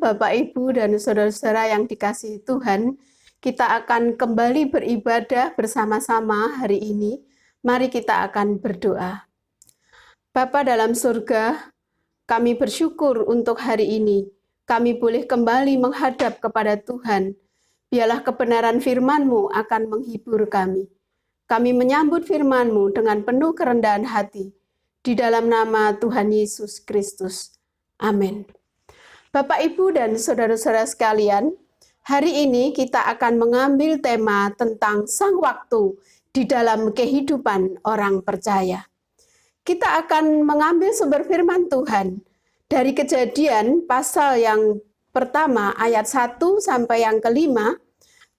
Bapak, Ibu, dan saudara-saudara yang dikasihi Tuhan. Kita akan kembali beribadah bersama-sama hari ini. Mari kita akan berdoa. Bapa dalam surga, kami bersyukur untuk hari ini. Kami boleh kembali menghadap kepada Tuhan. Biarlah kebenaran firman-Mu akan menghibur kami. Kami menyambut firman-Mu dengan penuh kerendahan hati. Di dalam nama Tuhan Yesus Kristus. Amin. Bapak, Ibu, dan saudara-saudara sekalian, hari ini kita akan mengambil tema tentang sang waktu di dalam kehidupan orang percaya. Kita akan mengambil sumber firman Tuhan dari Kejadian pasal yang pertama ayat 1 sampai yang kelima,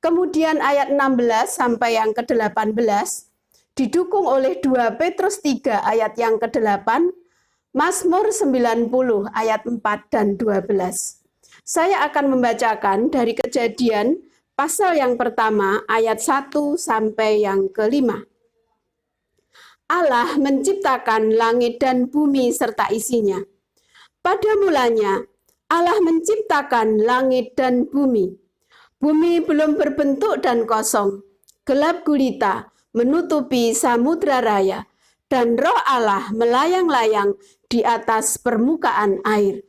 kemudian ayat 16 sampai yang ke-18, didukung oleh 2 Petrus 3 ayat yang ke-8, Mazmur 90 ayat 4 dan 12. Saya akan membacakan dari Kejadian pasal yang pertama ayat 1 sampai yang kelima. Allah menciptakan langit dan bumi serta isinya. Pada mulanya Allah menciptakan langit dan bumi. Bumi belum berbentuk dan kosong, gelap gulita menutupi samudra raya, dan roh Allah melayang-layang di atas permukaan air.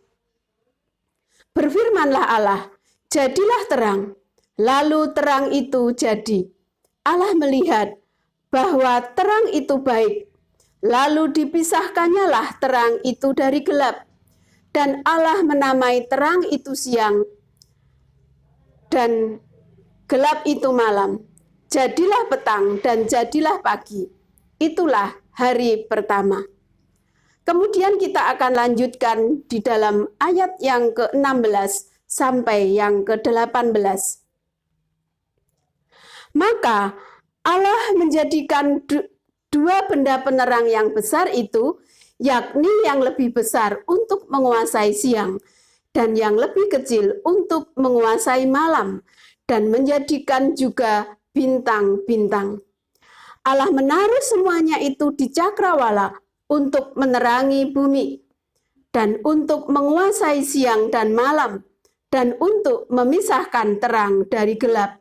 Berfirmanlah Allah, jadilah terang. Lalu terang itu jadi. Allah melihat bahwa terang itu baik. Lalu dipisahkannyalah terang itu dari gelap. Dan Allah menamai terang itu siang dan gelap itu malam. Jadilah petang dan jadilah pagi. Itulah hari pertama. Kemudian kita akan lanjutkan di dalam ayat yang ke-16 sampai yang ke-18. Maka Allah menjadikan dua benda penerang yang besar itu, yakni yang lebih besar untuk menguasai siang, dan yang lebih kecil untuk menguasai malam, dan menjadikan juga bintang-bintang. Allah menaruh semuanya itu di cakrawala untuk menerangi bumi, dan untuk menguasai siang dan malam, dan untuk memisahkan terang dari gelap.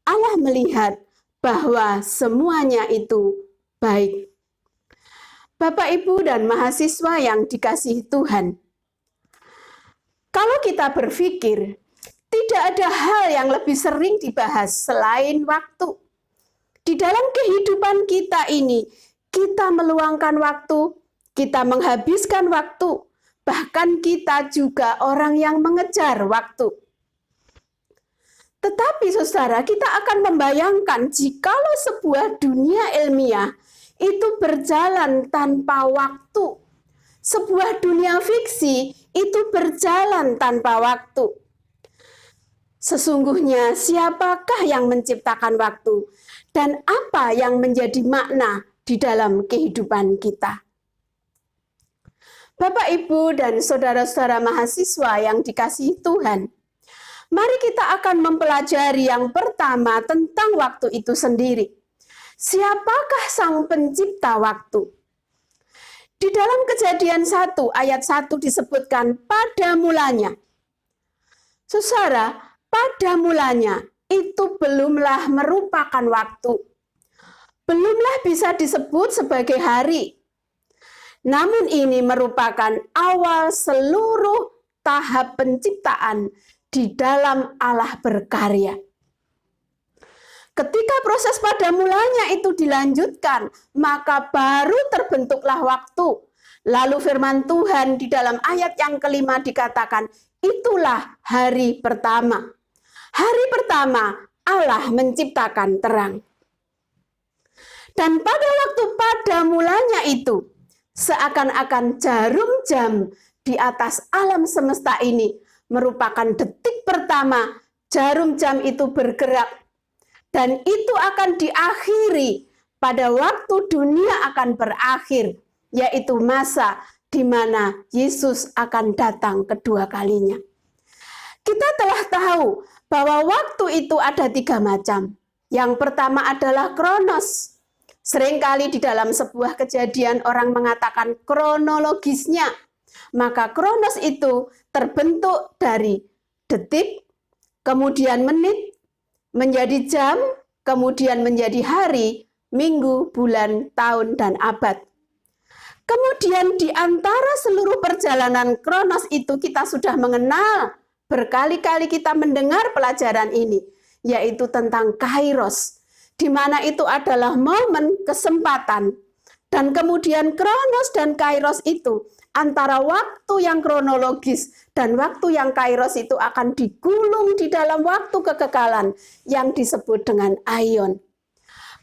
Allah melihat bahwa semuanya itu baik. Bapak, Ibu, dan mahasiswa yang dikasihi Tuhan, kalau kita berpikir, tidak ada hal yang lebih sering dibahas selain waktu. Di dalam kehidupan kita ini, kita meluangkan waktu, kita menghabiskan waktu, bahkan kita juga orang yang mengejar waktu. Tetapi saudara, kita akan membayangkan jikalau sebuah dunia ilmiah itu berjalan tanpa waktu. Sebuah dunia fiksi itu berjalan tanpa waktu. Sesungguhnya siapakah yang menciptakan waktu? Dan apa yang menjadi makna di dalam kehidupan kita? Bapak, Ibu, dan saudara-saudara mahasiswa yang dikasihi Tuhan, mari kita akan mempelajari yang pertama tentang waktu itu sendiri. Siapakah sang pencipta waktu? Di dalam Kejadian 1 ayat 1 disebutkan pada mulanya. Saudara, pada mulanya itu belumlah merupakan waktu. Belumlah bisa disebut sebagai hari. Namun ini merupakan awal seluruh tahap penciptaan di dalam Allah berkarya. Ketika proses pada mulanya itu dilanjutkan, maka baru terbentuklah waktu. Lalu firman Tuhan di dalam ayat yang kelima dikatakan, itulah hari pertama. Hari pertama Allah menciptakan terang. Dan pada waktu pada mulanya itu, seakan-akan jarum jam di atas alam semesta ini merupakan detik pertama jarum jam itu bergerak. Dan itu akan diakhiri pada waktu dunia akan berakhir, yaitu masa di mana Yesus akan datang kedua kalinya. Kita telah tahu bahwa waktu itu ada 3 macam. Yang pertama adalah kronos. Seringkali di dalam sebuah kejadian orang mengatakan kronologisnya. Maka kronos itu terbentuk dari detik, kemudian menit, menjadi jam, kemudian menjadi hari, minggu, bulan, tahun, dan abad. Kemudian di antara seluruh perjalanan Kronos itu kita sudah mengenal, berkali-kali kita mendengar pelajaran ini, yaitu tentang Kairos, di mana itu adalah momen kesempatan. Dan kemudian Kronos dan Kairos itu, antara waktu yang kronologis dan waktu yang Kairos itu akan digulung di dalam waktu kekekalan yang disebut dengan aion.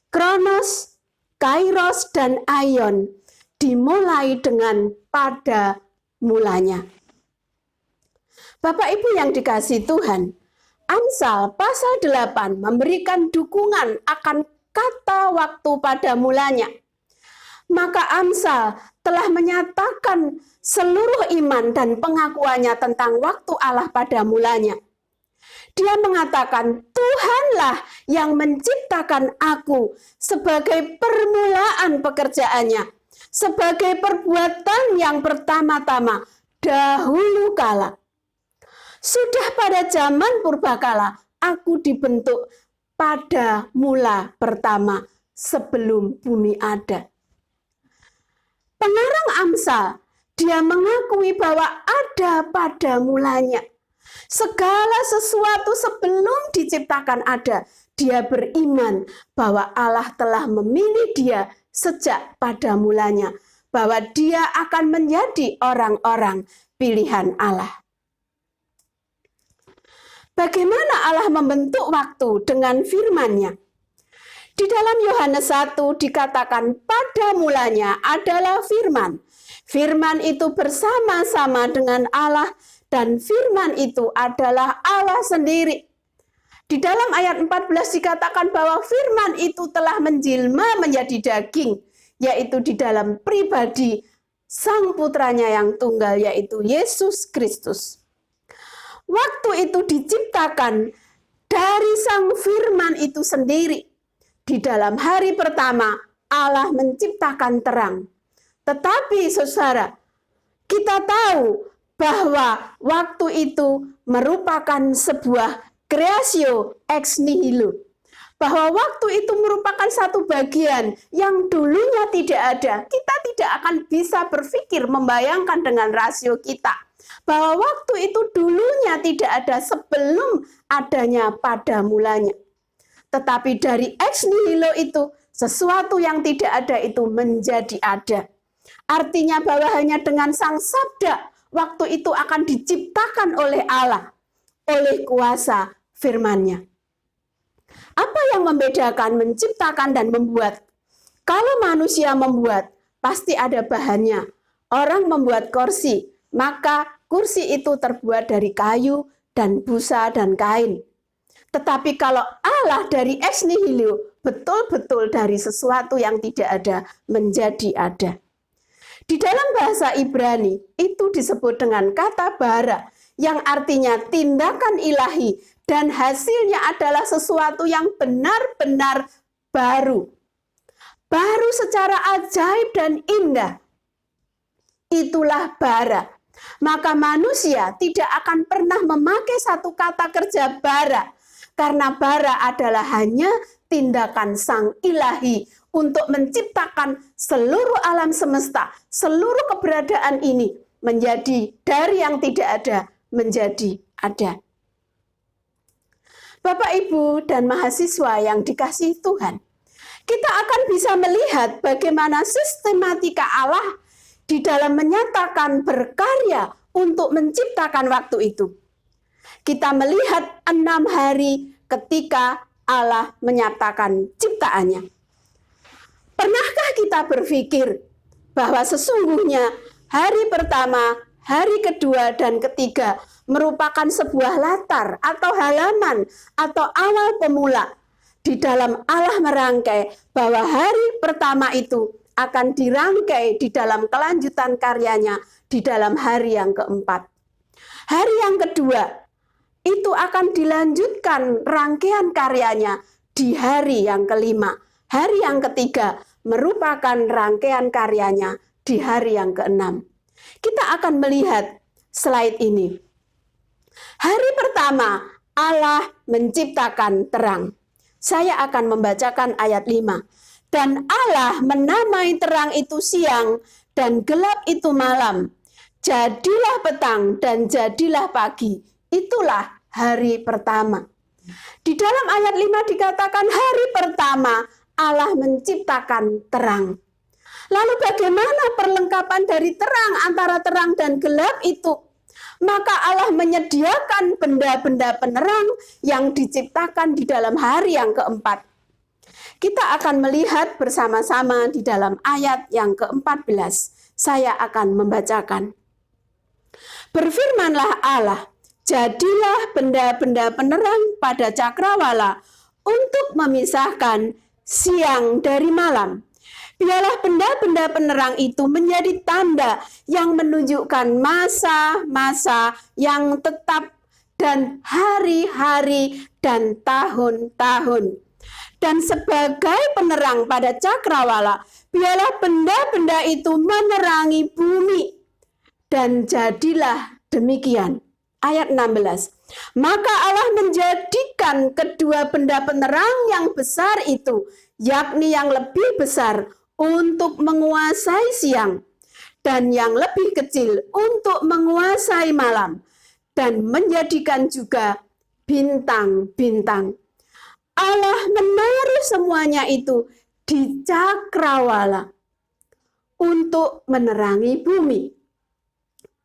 Kronos, Kairos, dan aion dimulai dengan pada mulanya. Bapak Ibu yang dikasihi Tuhan, Amsal pasal 8 memberikan dukungan akan kata waktu pada mulanya. Maka Amsal telah menyatakan seluruh iman dan pengakuannya tentang waktu Allah pada mulanya. Dia mengatakan, Tuhanlah yang menciptakan aku sebagai permulaan pekerjaannya, sebagai perbuatan yang pertama-tama dahulu kala. Sudah pada zaman purbakala, aku dibentuk pada mula pertama sebelum bumi ada. Pengarang Amsal, dia mengakui bahwa ada pada mulanya. Segala sesuatu sebelum diciptakan ada. Dia beriman bahwa Allah telah memilih dia sejak pada mulanya. Bahwa dia akan menjadi orang-orang pilihan Allah. Bagaimana Allah membentuk waktu dengan firman-Nya? Di dalam Yohanes 1 dikatakan pada mulanya adalah firman. Firman itu bersama-sama dengan Allah dan firman itu adalah Allah sendiri. Di dalam ayat 14 dikatakan bahwa firman itu telah menjelma menjadi daging, yaitu di dalam pribadi Sang Putranya yang tunggal, yaitu Yesus Kristus. Waktu itu diciptakan dari Sang Firman itu sendiri. Di dalam hari pertama, Allah menciptakan terang. Tetapi saudara, kita tahu bahwa waktu itu merupakan sebuah creatio ex nihilo. Bahwa waktu itu merupakan satu bagian yang dulunya tidak ada. Kita tidak akan bisa berpikir, membayangkan dengan rasio kita. Bahwa waktu itu dulunya tidak ada sebelum adanya pada mulanya. Tetapi dari ex nihilo itu, sesuatu yang tidak ada itu menjadi ada. Artinya bahwa hanya dengan Sang Sabda, waktu itu akan diciptakan oleh Allah, oleh kuasa firman-Nya. Apa yang membedakan menciptakan dan membuat? Kalau manusia membuat, pasti ada bahannya. Orang membuat kursi, maka kursi itu terbuat dari kayu dan busa dan kain. Tetapi kalau Allah dari ex nihilo, betul-betul dari sesuatu yang tidak ada menjadi ada. Di dalam bahasa Ibrani, itu disebut dengan kata bara, yang artinya tindakan ilahi, dan hasilnya adalah sesuatu yang benar-benar baru. Baru secara ajaib dan indah. Itulah bara. Maka manusia tidak akan pernah memakai satu kata kerja bara. Karena bara adalah hanya tindakan Sang Ilahi untuk menciptakan seluruh alam semesta, seluruh keberadaan ini menjadi dari yang tidak ada menjadi ada. Bapak, Ibu, dan mahasiswa yang dikasihi Tuhan, kita akan bisa melihat bagaimana sistematika Allah di dalam menyatakan berkarya untuk menciptakan waktu itu. Kita melihat 6 hari ketika Allah menyatakan ciptaannya. Pernahkah kita berpikir bahwa sesungguhnya hari pertama, hari kedua, dan ketiga merupakan sebuah latar atau halaman atau awal pemula di dalam Allah merangkai bahwa hari pertama itu akan dirangkai di dalam kelanjutan karyanya di dalam hari yang keempat. Hari yang kedua itu akan dilanjutkan rangkaian karyanya di hari yang kelima. Hari yang ketiga merupakan rangkaian karyanya di hari yang keenam. Kita akan melihat slide ini. Hari pertama Allah menciptakan terang. Saya akan membacakan ayat 5. Dan Allah menamai terang itu siang dan gelap itu malam. Jadilah petang dan jadilah pagi. Itulah hari pertama. Di dalam ayat 5 dikatakan hari pertama Allah menciptakan terang. Lalu bagaimana perlengkapan dari terang antara terang dan gelap itu? Maka Allah menyediakan benda-benda penerang yang diciptakan di dalam hari yang keempat. Kita akan melihat bersama-sama di dalam ayat yang ke-14. Saya akan membacakan. Berfirmanlah Allah, jadilah benda-benda penerang pada cakrawala untuk memisahkan siang dari malam. Biarlah benda-benda penerang itu menjadi tanda yang menunjukkan masa-masa yang tetap dan hari-hari dan tahun-tahun. Dan sebagai penerang pada cakrawala, biarlah benda-benda itu menerangi bumi. Dan jadilah demikian. Ayat 16. Maka Allah menjadikan kedua benda penerang yang besar itu, yakni yang lebih besar, untuk menguasai siang, dan yang lebih kecil untuk menguasai malam, dan menjadikan juga bintang-bintang. Allah menaruh semuanya itu di cakrawala untuk menerangi bumi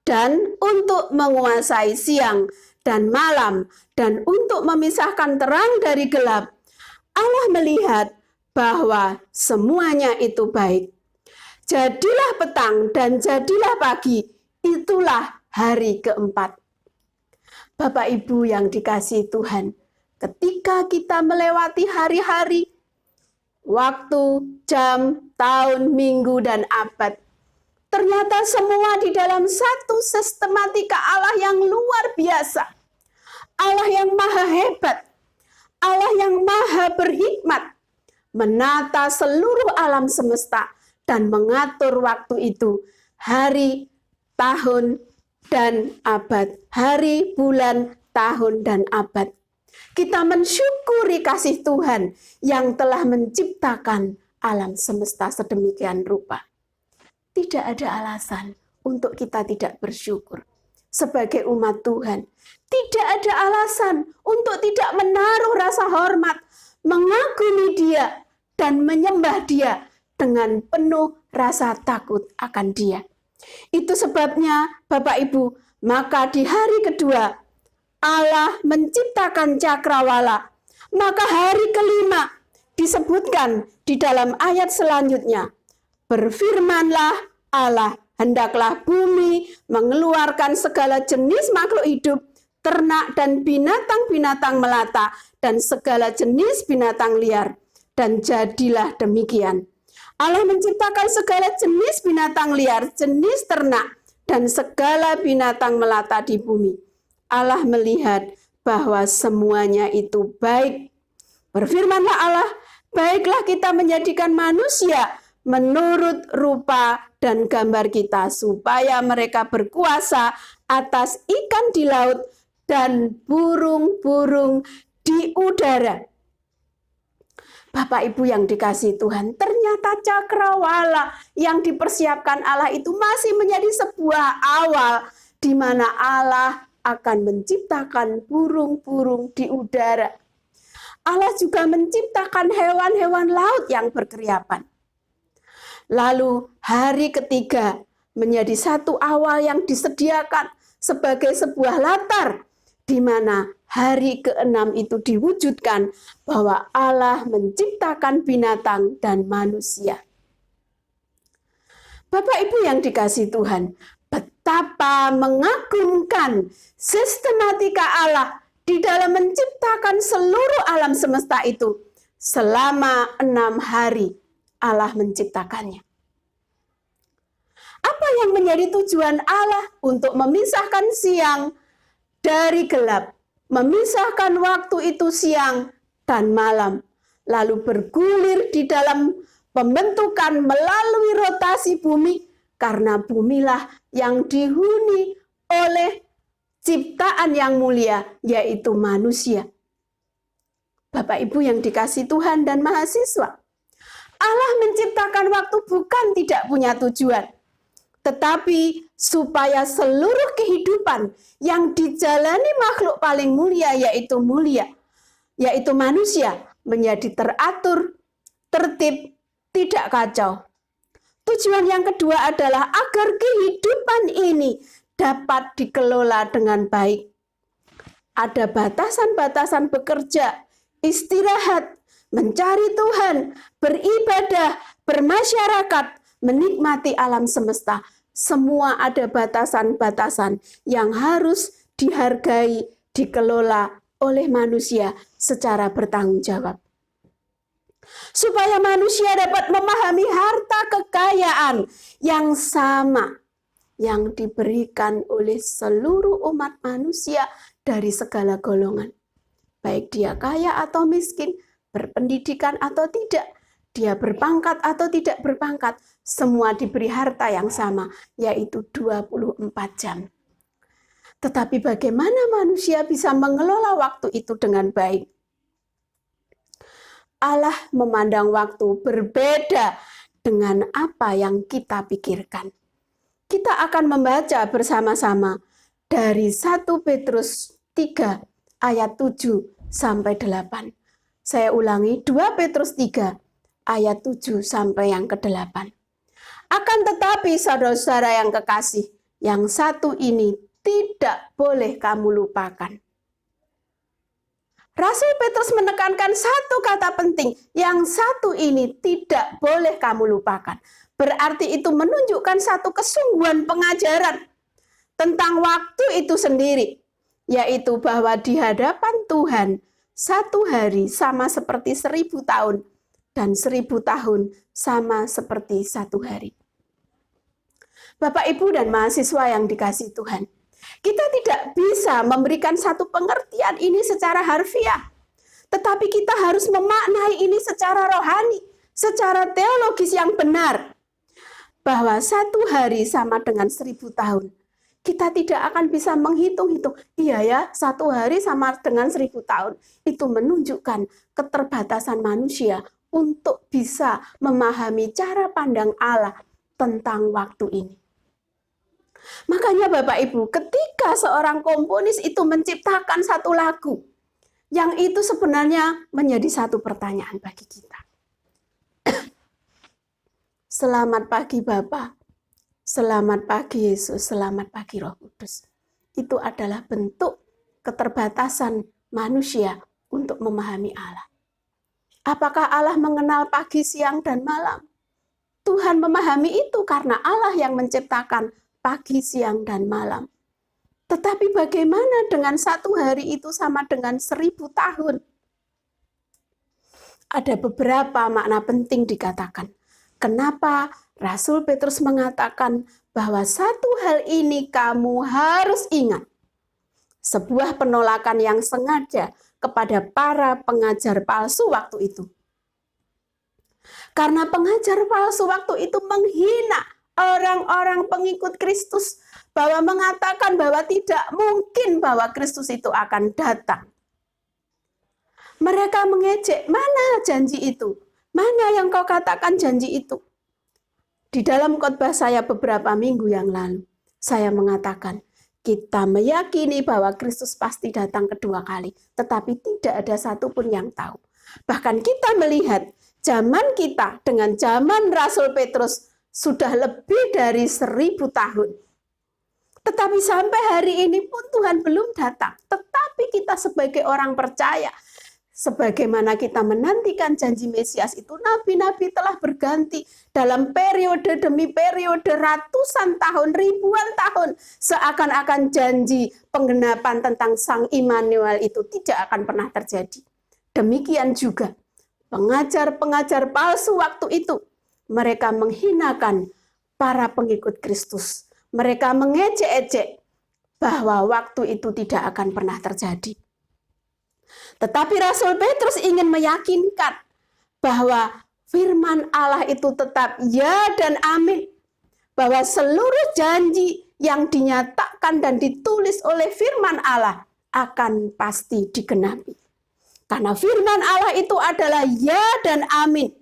dan untuk menguasai siang dan malam dan untuk memisahkan terang dari gelap. Allah melihat bahwa semuanya itu baik. Jadilah petang dan jadilah pagi, itulah hari keempat. Bapak Ibu yang dikasihi Tuhan, ketika kita melewati hari-hari, waktu, jam, tahun, minggu, dan abad, ternyata semua di dalam satu sistematika Allah yang luar biasa. Allah yang maha hebat, Allah yang maha berhikmat, menata seluruh alam semesta dan mengatur waktu itu, hari, tahun, dan abad, hari, bulan, tahun, dan abad. Kita mensyukuri kasih Tuhan yang telah menciptakan alam semesta sedemikian rupa. Tidak ada alasan untuk kita tidak bersyukur. Sebagai umat Tuhan, tidak ada alasan untuk tidak menaruh rasa hormat, mengagumi Dia, dan menyembah Dia dengan penuh rasa takut akan Dia. Itu sebabnya, Bapak Ibu, maka di hari kedua, Allah menciptakan cakrawala. Maka hari kelima disebutkan di dalam ayat selanjutnya. Berfirmanlah Allah, hendaklah bumi mengeluarkan segala jenis makhluk hidup, ternak dan binatang-binatang melata, dan segala jenis binatang liar. Dan jadilah demikian. Allah menciptakan segala jenis binatang liar, jenis ternak, dan segala binatang melata di bumi. Allah melihat bahwa semuanya itu baik. Berfirmanlah Allah, baiklah kita menjadikan manusia menurut rupa dan gambar kita, supaya mereka berkuasa atas ikan di laut dan burung-burung di udara. Bapak Ibu yang dikasihi Tuhan, ternyata cakrawala yang dipersiapkan Allah itu masih menjadi sebuah awal di mana Allah akan menciptakan burung-burung di udara. Allah juga menciptakan hewan-hewan laut yang berkeriapan. Lalu hari ketiga menjadi satu awal yang disediakan sebagai sebuah latar di mana hari ke-6 itu diwujudkan bahwa Allah menciptakan binatang dan manusia. Bapak Ibu yang dikasihi Tuhan, betapa mengagumkan sistematika Allah di dalam menciptakan seluruh alam semesta itu. Selama 6 hari Allah menciptakannya. Apa yang menjadi tujuan Allah untuk memisahkan siang dari gelap, memisahkan waktu itu siang dan malam, lalu bergulir di dalam pembentukan melalui rotasi bumi, karena bumilah yang dihuni oleh ciptaan yang mulia, yaitu manusia. Bapak Ibu yang dikasihi Tuhan dan mahasiswa, Allah menciptakan waktu bukan tidak punya tujuan, tetapi supaya seluruh kehidupan yang dijalani makhluk paling mulia, yaitu manusia, menjadi teratur, tertib, tidak kacau. Tujuan yang kedua adalah agar kehidupan ini dapat dikelola dengan baik. Ada batasan-batasan bekerja, istirahat, mencari Tuhan, beribadah, bermasyarakat, menikmati alam semesta. Semua ada batasan-batasan yang harus dihargai, dikelola oleh manusia secara bertanggung jawab. Supaya manusia dapat memahami harta kekayaan yang sama yang diberikan oleh seluruh umat manusia dari segala golongan. Baik dia kaya atau miskin, berpendidikan atau tidak, dia berpangkat atau tidak berpangkat, semua diberi harta yang sama, yaitu 24 jam. Tetapi bagaimana manusia bisa mengelola waktu itu dengan baik? Allah memandang waktu berbeda dengan apa yang kita pikirkan. Kita akan membaca bersama-sama dari 1 Petrus 3 ayat 7 sampai 8. Saya ulangi, 2 Petrus 3 ayat 7 sampai yang ke-8. Akan tetapi saudara-saudara yang kekasih, yang satu ini tidak boleh kamu lupakan. Rasul Petrus menekankan satu kata penting, yang satu ini tidak boleh kamu lupakan. Berarti itu menunjukkan satu kesungguhan pengajaran tentang waktu itu sendiri, yaitu bahwa di hadapan Tuhan, satu hari sama seperti 1000 tahun, dan 1000 tahun sama seperti satu hari. Bapak, Ibu, dan mahasiswa yang dikasihi Tuhan, kita tidak bisa memberikan satu pengertian ini secara harfiah, tetapi kita harus memaknai ini secara rohani, secara teologis yang benar, bahwa satu hari sama dengan 1000 tahun. Kita tidak akan bisa menghitung-hitung, iya ya, satu hari sama dengan 1000 tahun. Itu menunjukkan keterbatasan manusia untuk bisa memahami cara pandang Allah tentang waktu ini. Makanya Bapak Ibu, ketika seorang komponis itu menciptakan satu lagu, yang itu sebenarnya menjadi satu pertanyaan bagi kita. Selamat pagi Bapa, selamat pagi Yesus, selamat pagi Roh Kudus. Itu adalah bentuk keterbatasan manusia untuk memahami Allah. Apakah Allah mengenal pagi, siang, dan malam? Tuhan memahami itu karena Allah yang menciptakan pagi, siang, dan malam. Tetapi bagaimana dengan satu hari itu sama dengan 1000 tahun? Ada beberapa makna penting dikatakan. Kenapa Rasul Petrus mengatakan bahwa satu hal ini kamu harus ingat. Sebuah penolakan yang sengaja kepada para pengajar palsu waktu itu. Karena pengajar palsu waktu itu menghina orang-orang pengikut Kristus, bahwa mengatakan bahwa tidak mungkin bahwa Kristus itu akan datang. Mereka mengejek, mana janji itu? Mana yang kau katakan janji itu? Di dalam khotbah saya beberapa minggu yang lalu, saya mengatakan, kita meyakini bahwa Kristus pasti datang kedua kali, tetapi tidak ada satupun yang tahu. Bahkan kita melihat zaman kita dengan zaman Rasul Petrus sudah lebih dari 1000 tahun. Tetapi sampai hari ini pun Tuhan belum datang. Tetapi kita sebagai orang percaya, sebagaimana kita menantikan janji Mesias itu, nabi-nabi telah berganti dalam periode demi periode, ratusan tahun, ribuan tahun. Seakan-akan janji penggenapan tentang Sang Immanuel itu tidak akan pernah terjadi. Demikian juga pengajar-pengajar palsu waktu itu. Mereka menghinakan para pengikut Kristus. Mereka mengejek-ejek bahwa waktu itu tidak akan pernah terjadi. Tetapi Rasul Petrus ingin meyakinkan bahwa firman Allah itu tetap ya dan amin. Bahwa seluruh janji yang dinyatakan dan ditulis oleh firman Allah akan pasti digenapi. Karena firman Allah itu adalah ya dan amin.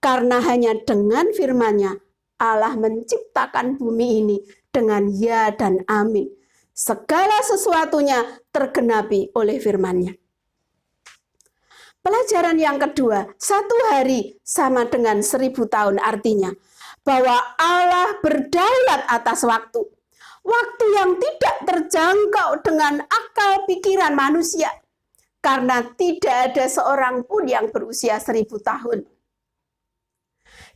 Karena hanya dengan firman-Nya Allah menciptakan bumi ini dengan ya dan amin. Segala sesuatunya tergenapi oleh firman-Nya. Pelajaran yang kedua, 1 hari sama dengan 1000 tahun, artinya bahwa Allah berdaulat atas waktu. Waktu yang tidak terjangkau dengan akal pikiran manusia. Karena tidak ada seorang pun yang berusia 1000 tahun.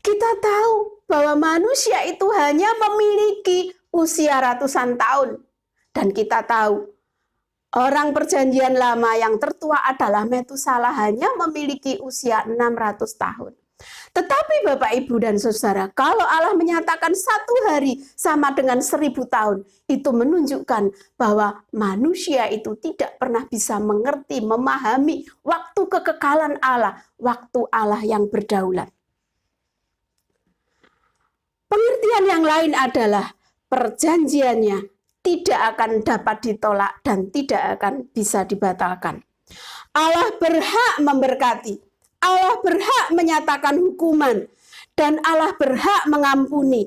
Kita tahu bahwa manusia itu hanya memiliki usia ratusan tahun. Dan kita tahu orang perjanjian lama yang tertua adalah Metusalah, hanya memiliki usia 600 tahun. Tetapi Bapak, Ibu, dan Saudara, kalau Allah menyatakan 1 hari sama dengan 1000 tahun, itu menunjukkan bahwa manusia itu tidak pernah bisa mengerti, memahami waktu kekekalan Allah, waktu Allah yang berdaulat. Pengertian yang lain adalah perjanjiannya tidak akan dapat ditolak dan tidak akan bisa dibatalkan. Allah berhak memberkati. Allah berhak menyatakan hukuman, dan Allah berhak mengampuni.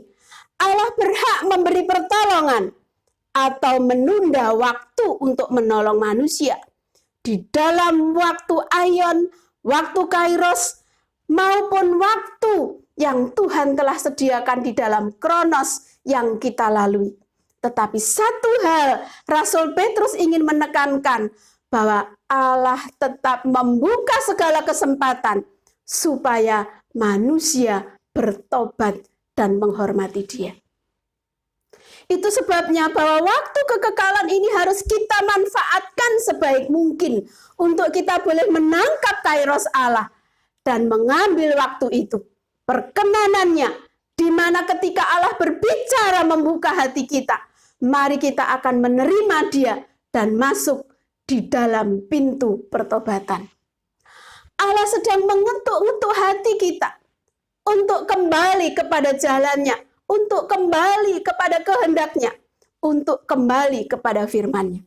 Allah berhak memberi pertolongan atau menunda waktu untuk menolong manusia di dalam waktu aion, waktu kairos, maupun waktu yang Tuhan telah sediakan di dalam kronos yang kita lalui. Tetapi satu hal, Rasul Petrus ingin menekankan bahwa Allah tetap membuka segala kesempatan supaya manusia bertobat dan menghormati Dia. Itu sebabnya bahwa waktu kekekalan ini harus kita manfaatkan sebaik mungkin untuk kita boleh menangkap kairos Allah dan mengambil waktu itu. Perkenanannya, di mana ketika Allah berbicara membuka hati kita, mari kita akan menerima Dia dan masuk di dalam pintu pertobatan. Allah sedang mengetuk-ngetuk hati kita untuk kembali kepada jalannya, untuk kembali kepada kehendaknya, untuk kembali kepada firman-Nya.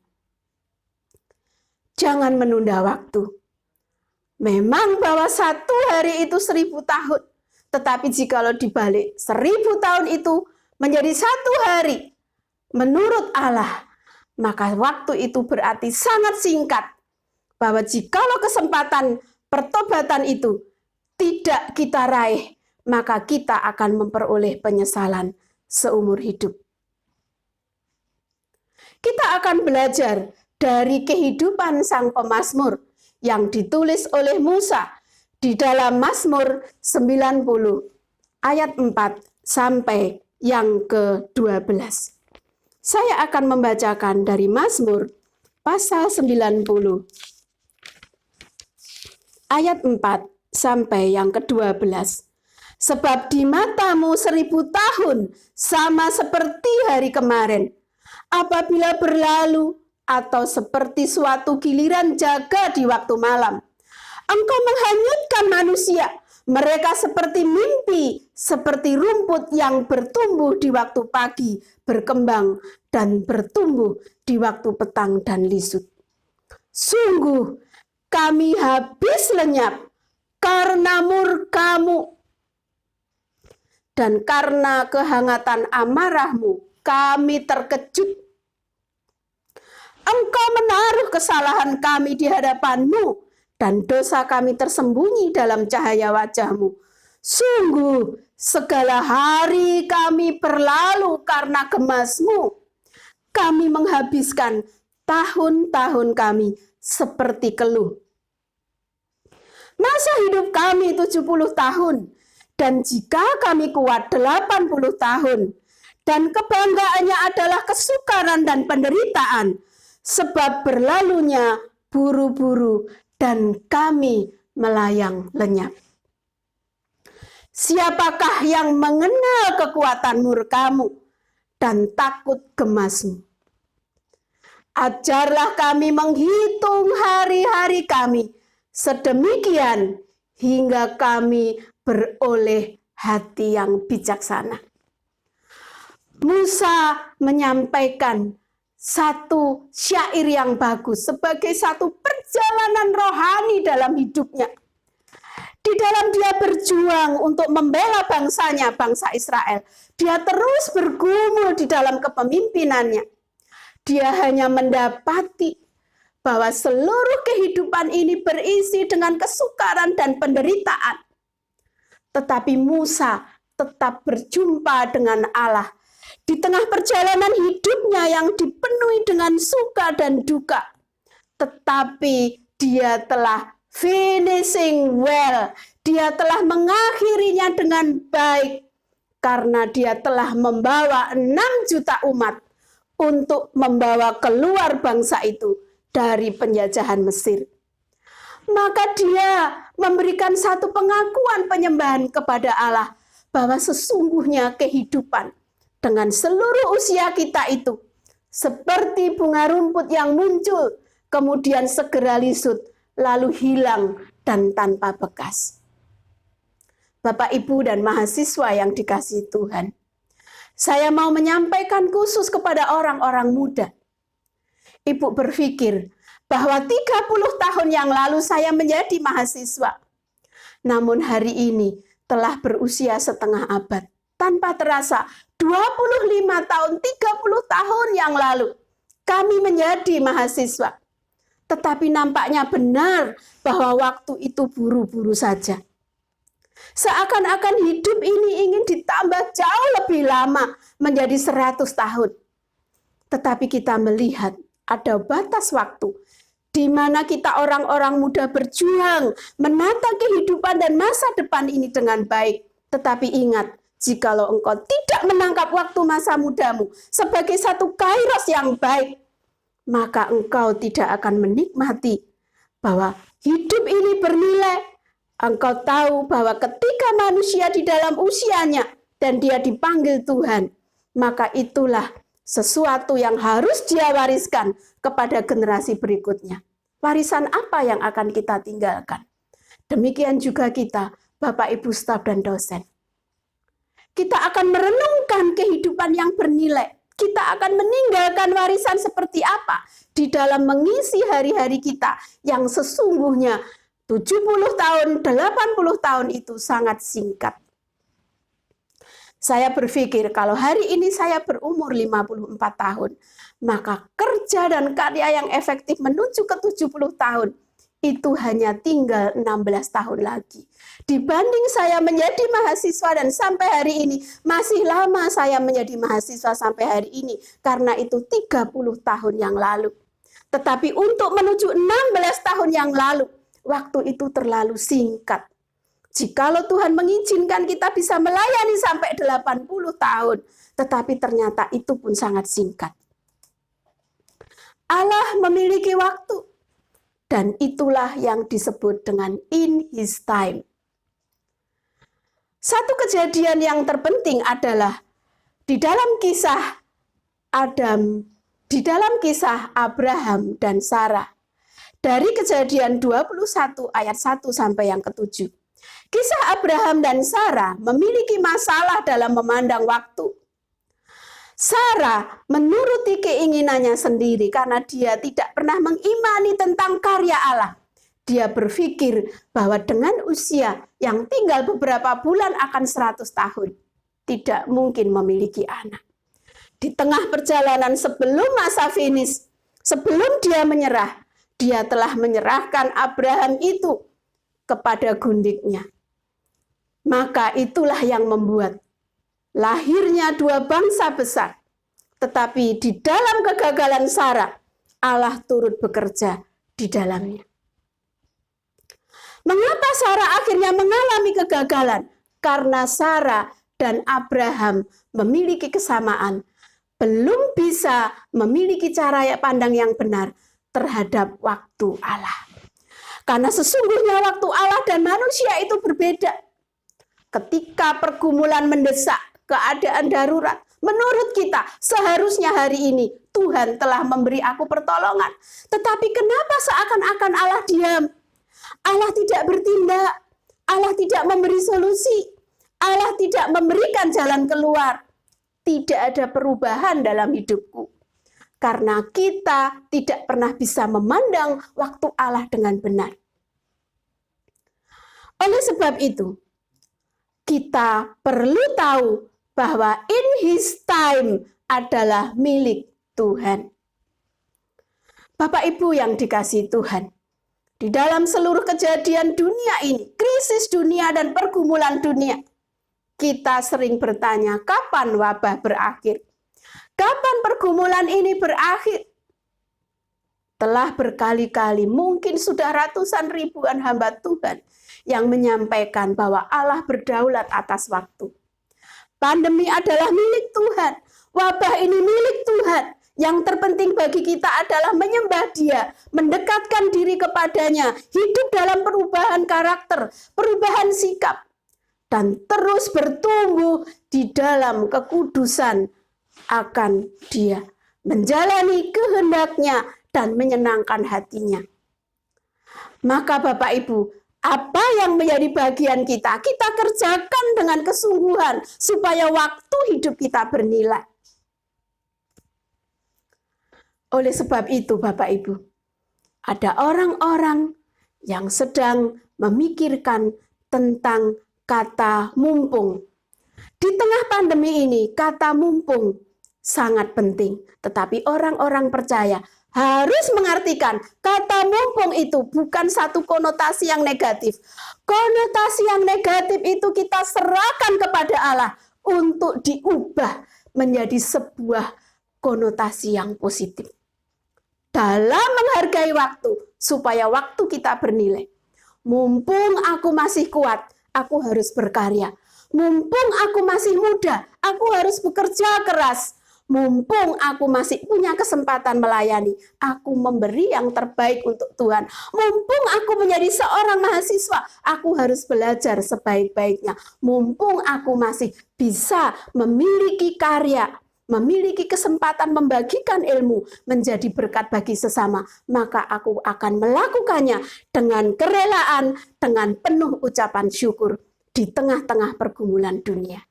Jangan menunda waktu. Memang bahwa 1 hari itu 1000 tahun, tetapi jikalau dibalik 1000 tahun itu menjadi 1 hari, menurut Allah, maka waktu itu berarti sangat singkat. Bahwa jikalau kesempatan pertobatan itu tidak kita raih, maka kita akan memperoleh penyesalan seumur hidup. Kita akan belajar dari kehidupan sang pemazmur yang ditulis oleh Musa di dalam Mazmur 90 ayat 4 sampai yang ke-12. Saya akan membacakan dari Mazmur pasal 90 ayat 4 sampai yang ke-12. Sebab di matamu 1000 tahun sama seperti hari kemarin, apabila berlalu atau seperti suatu giliran jaga di waktu malam. Engkau menghanyutkan manusia, mereka seperti mimpi, seperti rumput yang bertumbuh di waktu pagi, berkembang dan bertumbuh di waktu petang dan lisut. Sungguh kami habis lenyap karena murka-Mu, dan karena kehangatan amarah-Mu kami terkejut. Engkau menaruh kesalahan kami di hadapan-Mu, dan dosa kami tersembunyi dalam cahaya wajah-Mu. Sungguh segala hari kami berlalu karena gemas-Mu. Kami menghabiskan tahun-tahun kami seperti keluh. Masa hidup kami 70 tahun, dan jika kami kuat 80 tahun, dan kebanggaannya adalah kesukaran dan penderitaan, sebab berlalunya buru-buru dan kami melayang lenyap. Siapakah yang mengenal kekuatan murka-Mu dan takut gemas-Mu? Ajarlah kami menghitung hari-hari kami sedemikian hingga kami beroleh hati yang bijaksana. Musa menyampaikan satu syair yang bagus sebagai satu perjalanan rohani dalam hidupnya. Di dalam dia berjuang untuk membela bangsanya, bangsa Israel. Dia terus bergumul di dalam kepemimpinannya. Dia hanya mendapati bahwa seluruh kehidupan ini berisi dengan kesukaran dan penderitaan. Tetapi Musa tetap berjumpa dengan Allah. Di tengah perjalanan hidupnya yang dipenuhi dengan suka dan duka. Tetapi dia telah finishing well. Dia telah mengakhirinya dengan baik. Karena dia telah membawa 6 juta umat untuk membawa keluar bangsa itu dari penjajahan Mesir. Maka dia memberikan satu pengakuan penyembahan kepada Allah bahwa sesungguhnya kehidupan dengan seluruh usia kita itu seperti bunga rumput yang muncul, kemudian segera lisut, lalu hilang dan tanpa bekas. Bapak, Ibu, dan mahasiswa yang dikasihi Tuhan, saya mau menyampaikan khusus kepada orang-orang muda. Ibu berpikir bahwa 30 tahun yang lalu saya menjadi mahasiswa. Namun hari ini telah berusia setengah abad. Tanpa terasa 25 tahun, 30 tahun yang lalu kami menjadi mahasiswa. Tetapi nampaknya benar bahwa waktu itu buru-buru saja. Seakan-akan hidup ini ingin ditambah jauh lebih lama menjadi 100 tahun. Tetapi kita melihat ada batas waktu di mana kita orang-orang muda berjuang menata kehidupan dan masa depan ini dengan baik. Tetapi ingat, jikalau engkau tidak menangkap waktu masa mudamu sebagai satu kairos yang baik, maka engkau tidak akan menikmati bahwa hidup ini bernilai. Engkau tahu bahwa ketika manusia di dalam usianya dan dia dipanggil Tuhan, maka itulah sesuatu yang harus dia wariskan kepada generasi berikutnya. Warisan apa yang akan kita tinggalkan? Demikian juga kita, Bapak, Ibu, staf, dan dosen. Kita akan merenungkan kehidupan yang bernilai. Kita akan meninggalkan warisan seperti apa di dalam mengisi hari-hari kita yang sesungguhnya 70 tahun, 80 tahun itu sangat singkat. Saya berpikir kalau hari ini saya berumur 54 tahun, maka kerja dan karya yang efektif menuju ke 70 tahun itu hanya tinggal 16 tahun lagi. Dibanding saya menjadi mahasiswa dan sampai hari ini, masih lama saya menjadi mahasiswa sampai hari ini, karena itu 30 tahun yang lalu. Tetapi untuk menuju 16 tahun yang lalu, waktu itu terlalu singkat. Jikalau Tuhan mengizinkan kita bisa melayani sampai 80 tahun, tetapi ternyata itu pun sangat singkat. Allah memiliki waktu, dan itulah yang disebut dengan in his time. Satu kejadian yang terpenting adalah di dalam kisah Abraham dan Sarah. Dari Kejadian 21 ayat 1 sampai yang ke-7. Kisah Abraham dan Sarah memiliki masalah dalam memandang waktu. Sarah menuruti keinginannya sendiri karena dia tidak pernah mengimani tentang karya Allah. Dia berpikir bahwa dengan usia yang tinggal beberapa bulan akan 100 tahun, tidak mungkin memiliki anak. Di tengah perjalanan sebelum masa finish, sebelum dia menyerah, dia telah menyerahkan Abraham itu kepada gundiknya. Maka itulah yang membuat lahirnya dua bangsa besar. Tetapi di dalam kegagalan Sarah, Allah turut bekerja di dalamnya. Mengapa Sarah akhirnya mengalami kegagalan? Karena Sarah dan Abraham memiliki kesamaan. Belum bisa memiliki cara pandang yang benar terhadap waktu Allah. Karena sesungguhnya waktu Allah dan manusia itu berbeda. Ketika pergumulan mendesak, keadaan darurat, menurut kita seharusnya hari ini Tuhan telah memberi aku pertolongan. Tetapi kenapa seakan-akan Allah diam? Allah tidak bertindak, Allah tidak memberi solusi, Allah tidak memberikan jalan keluar. tidak ada perubahan dalam hidupku. Karena kita tidak pernah bisa memandang waktu Allah dengan benar. Oleh sebab itu, kita perlu tahu bahwa in His time adalah milik Tuhan. Bapak Ibu yang dikasihi Tuhan, di dalam seluruh kejadian dunia ini, krisis dunia dan pergumulan dunia, kita sering bertanya, kapan wabah berakhir? Kapan pergumulan ini berakhir? Telah berkali-kali, mungkin sudah ratusan ribuan hamba Tuhan yang menyampaikan bahwa Allah berdaulat atas waktu. Pandemi adalah milik Tuhan. Wabah ini milik Tuhan. Yang terpenting bagi kita adalah menyembah Dia, mendekatkan diri kepadanya, hidup dalam perubahan karakter, perubahan sikap, dan terus bertumbuh di dalam kekudusan akan Dia, menjalani kehendak-Nya dan menyenangkan hatinya. Maka Bapak Ibu, apa yang menjadi bagian kita, kita kerjakan dengan kesungguhan supaya waktu hidup kita bernilai. Oleh sebab itu Bapak Ibu, ada orang-orang yang sedang memikirkan tentang kata mumpung. Di tengah pandemi ini, kata mumpung sangat penting. Tetapi orang-orang percaya harus mengartikan kata mumpung itu bukan satu konotasi yang negatif. Konotasi yang negatif itu kita serahkan kepada Allah untuk diubah menjadi sebuah konotasi yang positif. Dalam menghargai waktu, supaya waktu kita bernilai. Mumpung aku masih kuat, aku harus berkarya. Mumpung aku masih muda, aku harus bekerja keras. Mumpung aku masih punya kesempatan melayani, aku memberi yang terbaik untuk Tuhan. Mumpung aku menjadi seorang mahasiswa, aku harus belajar sebaik-baiknya. Mumpung aku masih bisa memiliki karya, memiliki kesempatan membagikan ilmu menjadi berkat bagi sesama, maka aku akan melakukannya dengan kerelaan, dengan penuh ucapan syukur di tengah-tengah pergumulan dunia.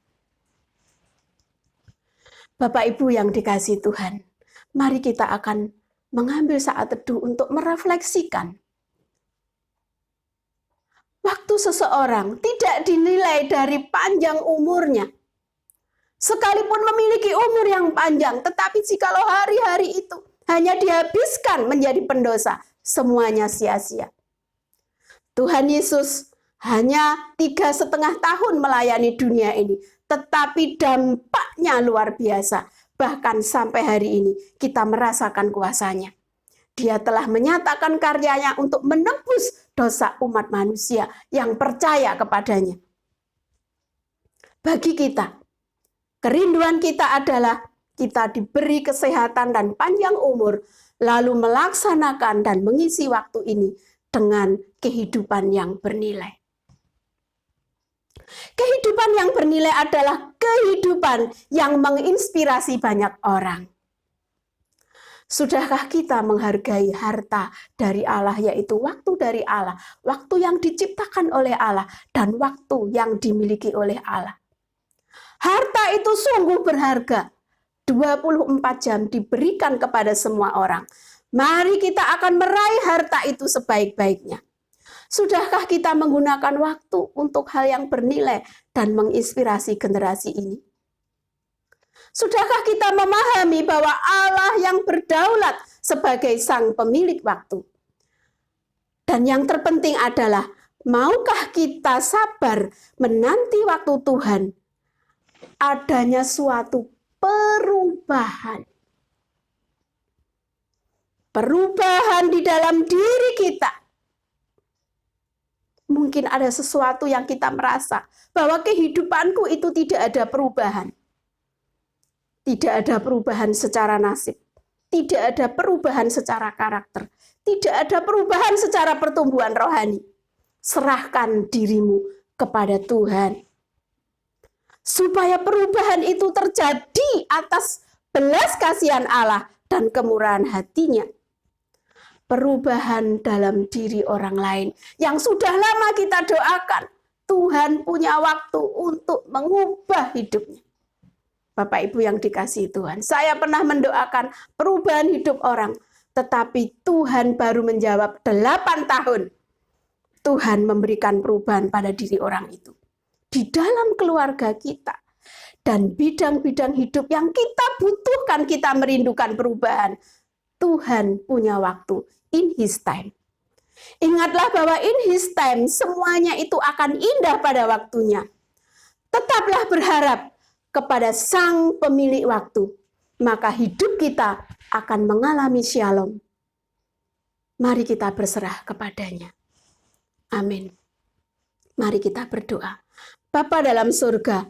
Bapak Ibu yang dikasihi Tuhan, mari kita akan mengambil saat teduh untuk merefleksikan. Waktu seseorang tidak dinilai dari panjang umurnya. Sekalipun memiliki umur yang panjang, tetapi jikalau hari-hari itu hanya dihabiskan menjadi pendosa, semuanya sia-sia. Tuhan Yesus hanya 3,5 tahun melayani dunia ini, tetapi dampaknya luar biasa. Bahkan sampai hari ini kita merasakan kuasanya. Dia telah menyatakan karyanya untuk menebus dosa umat manusia yang percaya kepadanya. Bagi kita, kerinduan kita adalah kita diberi kesehatan dan panjang umur, lalu melaksanakan dan mengisi waktu ini dengan kehidupan yang bernilai. Kehidupan yang bernilai adalah kehidupan yang menginspirasi banyak orang. Sudahkah kita menghargai harta dari Allah, yaitu waktu dari Allah, waktu yang diciptakan oleh Allah, dan waktu yang dimiliki oleh Allah? Harta itu sungguh berharga. 24 jam diberikan kepada semua orang. Mari kita akan meraih harta itu sebaik-baiknya. Sudahkah kita menggunakan waktu untuk hal yang bernilai dan menginspirasi generasi ini? Sudahkah kita memahami bahwa Allah yang berdaulat sebagai sang pemilik waktu? Dan yang terpenting adalah, maukah kita sabar menanti waktu Tuhan? Adanya suatu perubahan. Perubahan di dalam diri kita. Mungkin ada sesuatu yang kita merasa bahwa kehidupanku itu tidak ada perubahan. Tidak ada perubahan secara nasib. Tidak ada perubahan secara karakter. Tidak ada perubahan secara pertumbuhan rohani. Serahkan dirimu kepada Tuhan. Supaya perubahan itu terjadi atas belas kasihan Allah dan kemurahan hatinya. Perubahan dalam diri orang lain yang sudah lama kita doakan. Tuhan punya waktu untuk mengubah hidupnya. Bapak Ibu yang dikasihi Tuhan, saya pernah mendoakan perubahan hidup orang, tetapi Tuhan baru menjawab 8 tahun. Tuhan memberikan perubahan pada diri orang itu. Di dalam keluarga kita dan bidang-bidang hidup yang kita butuhkan, kita merindukan perubahan. Tuhan punya waktu, in His time. Ingatlah bahwa in His time semuanya itu akan indah pada waktunya. Tetaplah berharap kepada Sang Pemilik waktu, maka hidup kita akan mengalami shalom. Mari kita berserah kepadanya. Amin. Mari kita berdoa. Bapa dalam surga,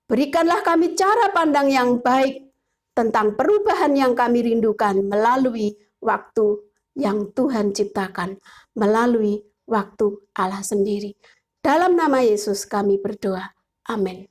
berikanlah kami cara pandang yang baik tentang perubahan yang kami rindukan melalui waktu yang Tuhan ciptakan, melalui waktu Allah sendiri. Dalam nama Yesus kami berdoa. Amin.